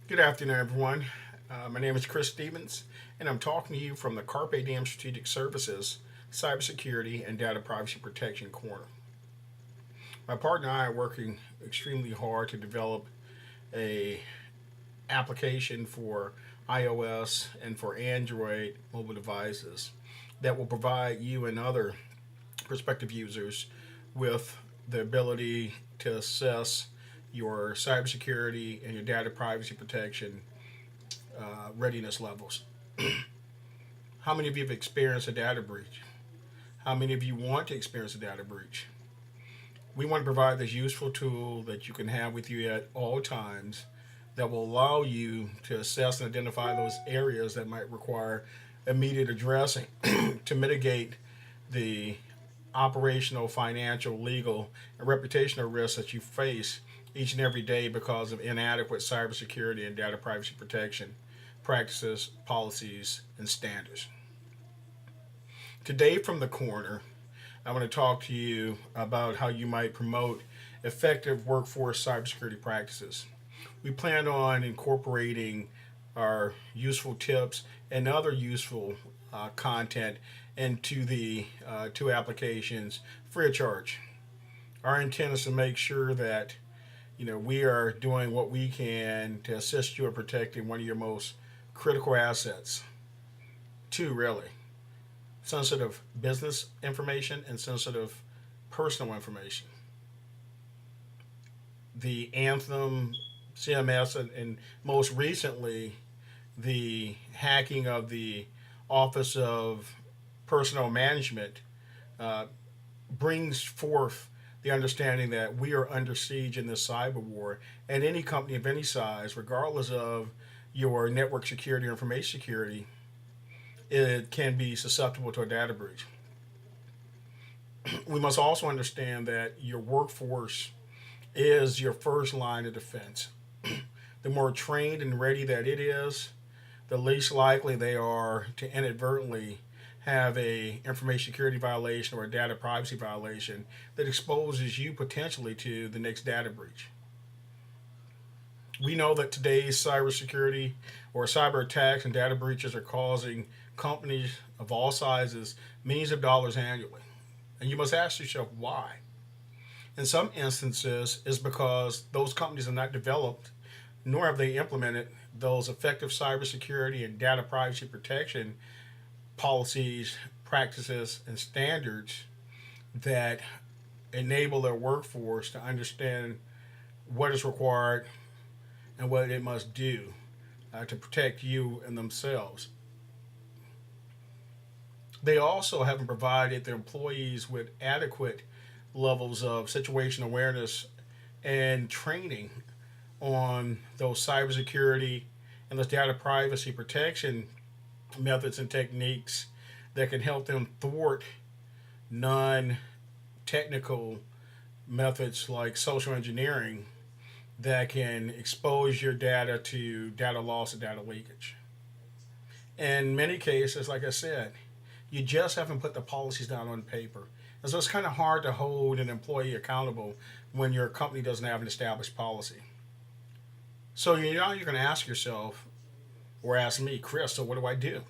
Good afternoon, everyone. My name is Chris Stevens, and I'm talking to you from the Carpe Diem Strategic Services Cybersecurity and Data Privacy Protection Corner. My partner and I are working extremely hard to develop a application for iOS and for Android mobile devices that will provide you and other prospective users with the ability to assess your cybersecurity and your data privacy protection readiness levels. How many of you have experienced a data breach? How many of you want to experience a data breach? We want to provide this useful tool that you can have with you at all times that will allow you to assess and identify those areas that might require immediate addressing to mitigate the operational, financial, legal, and reputational risks that you face each and every day because of inadequate cybersecurity and data privacy protection practices, policies, and standards. Today, from the corner, I want to talk to you about how you might promote effective workforce cybersecurity practices. We plan on incorporating our useful tips and other useful content into the two applications free of charge. Our intent is to make sure that we are doing what we can to assist you in protecting one of your most critical assets. Two, really: sensitive business information and sensitive personal information. The Anthem, CMS, and most recently, the hacking of the Office of Personnel Management uh, brings forth the understanding that we are under siege in this cyber war, and any company of any size, regardless of your network security or information security, it can be susceptible to a data breach. We must also understand that your workforce is your first line of defense. The more trained and ready that it is, the least likely they are to inadvertently have a information security violation or a data privacy violation that exposes you potentially to the next data breach. We know that today's cybersecurity or cyber attacks and data breaches are causing companies of all sizes millions of dollars annually. And you must ask yourself why. In some instances, it's because those companies have not developed nor have they implemented those effective cybersecurity and data privacy protection policies, practices, and standards that enable their workforce to understand what is required and what it must do to protect you and themselves. They also haven't provided their employees with adequate levels of situation awareness and training on those cybersecurity and those data privacy protection methods and techniques that can help them thwart non technical methods like social engineering that can expose your data to data loss and data leakage. In many cases, like I said, you just haven't put the policies down on paper. And so it's kind of hard to hold an employee accountable when your company doesn't have an established policy. So you're going to ask yourself, or ask me, Chris, so what do I do?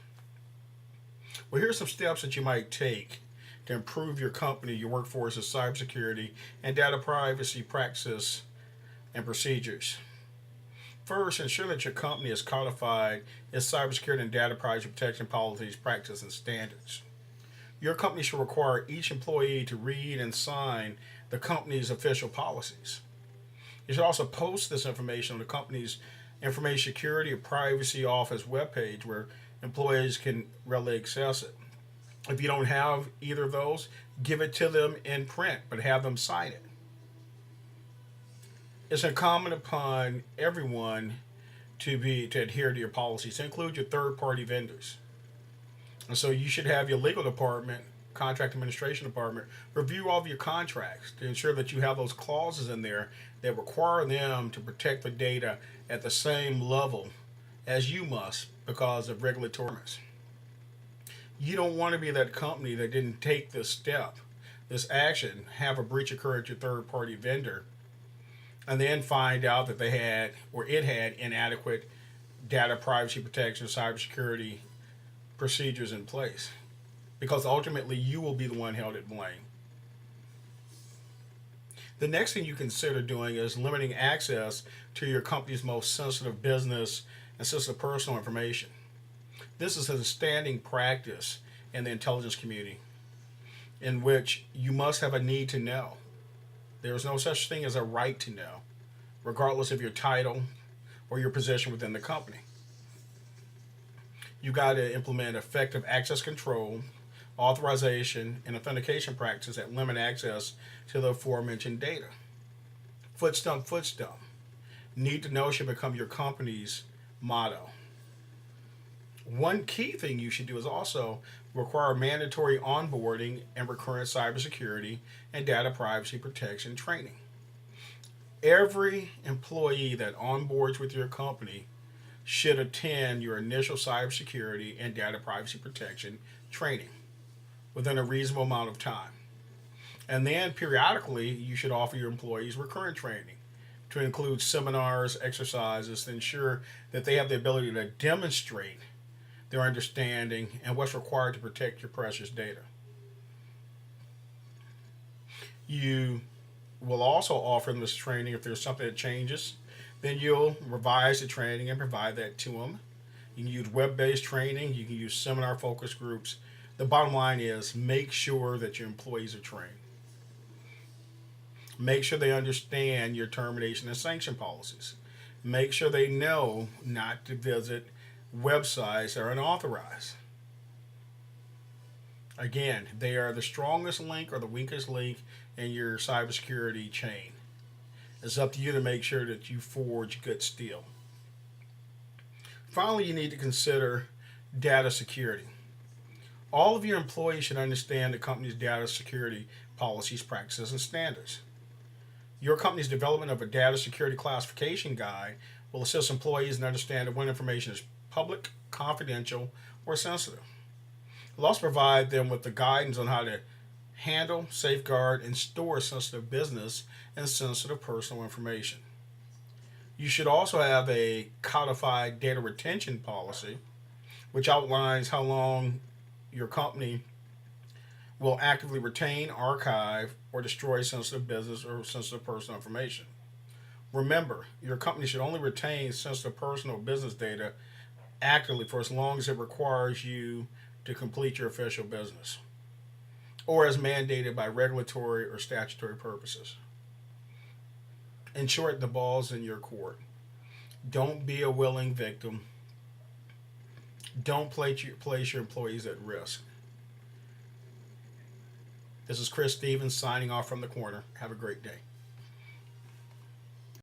Well, here's some steps that you might take to improve your company, your workforce's cybersecurity, and data privacy practices and procedures. First, ensure that your company has codified its cybersecurity and data privacy protection policies, practices, and standards. Your company should require each employee to read and sign the company's official policies. You should also post this information on the company's information security or privacy office webpage where employees can readily access it. If you don't have either of those, give it to them in print, but have them sign it. It's incumbent upon everyone to adhere to your policies, to include your third-party vendors. And so you should have your legal department, contract administration department, review all of your contracts to ensure that you have those clauses in there that require them to protect the data at the same level as you must because of regulatory requirements. You don't want to be that company that didn't take this step, this action, have a breach occur at your third party vendor, and then find out that they had or it had inadequate data privacy protection, cybersecurity procedures in place. Because ultimately, you will be the one held at blame. The next thing you consider doing is limiting access to your company's most sensitive business and sensitive personal information. This is a standing practice in the intelligence community in which you must have a need to know. There is no such thing as a right to know, regardless of your title or your position within the company. You got to implement effective access control, authorization, and authentication practices that limit access to the aforementioned data. Foot stump, foot stump. Need to know should become your company's motto. One key thing you should do is also require mandatory onboarding and recurrent cybersecurity and data privacy protection training. Every employee that onboards with your company should attend your initial cybersecurity and data privacy protection training within a reasonable amount of time. And then periodically, you should offer your employees recurrent training to include seminars, exercises to ensure that they have the ability to demonstrate their understanding and what's required to protect your precious data. You will also offer them this training if there's something that changes. Then you'll revise the training and provide that to them. You can use web-based training. You can use seminar focus groups. The bottom line is make sure that your employees are trained. Make sure they understand your termination and sanction policies. Make sure they know not to visit websites that are unauthorized. Again, they are the strongest link or the weakest link in your cybersecurity chain. It's up to you to make sure that you forge good steel. Finally, you need to consider data security. All of your employees should understand the company's data security policies, practices, and standards. Your company's development of a data security classification guide will assist employees in understanding when information is public, confidential, or sensitive. It will also provide them with the guidance on how to handle, safeguard, and store sensitive business and sensitive personal information. You should also have a codified data retention policy, which outlines how long your company will actively retain, archive, or destroy sensitive business or sensitive personal information. Remember, your company should only retain sensitive personal business data actively for as long as it requires you to complete your official business, or as mandated by regulatory or statutory purposes. In short, the ball's in your court. Don't be a willing victim. Don't place your employees at risk. This is Chris Stevens signing off from the corner. Have a great day.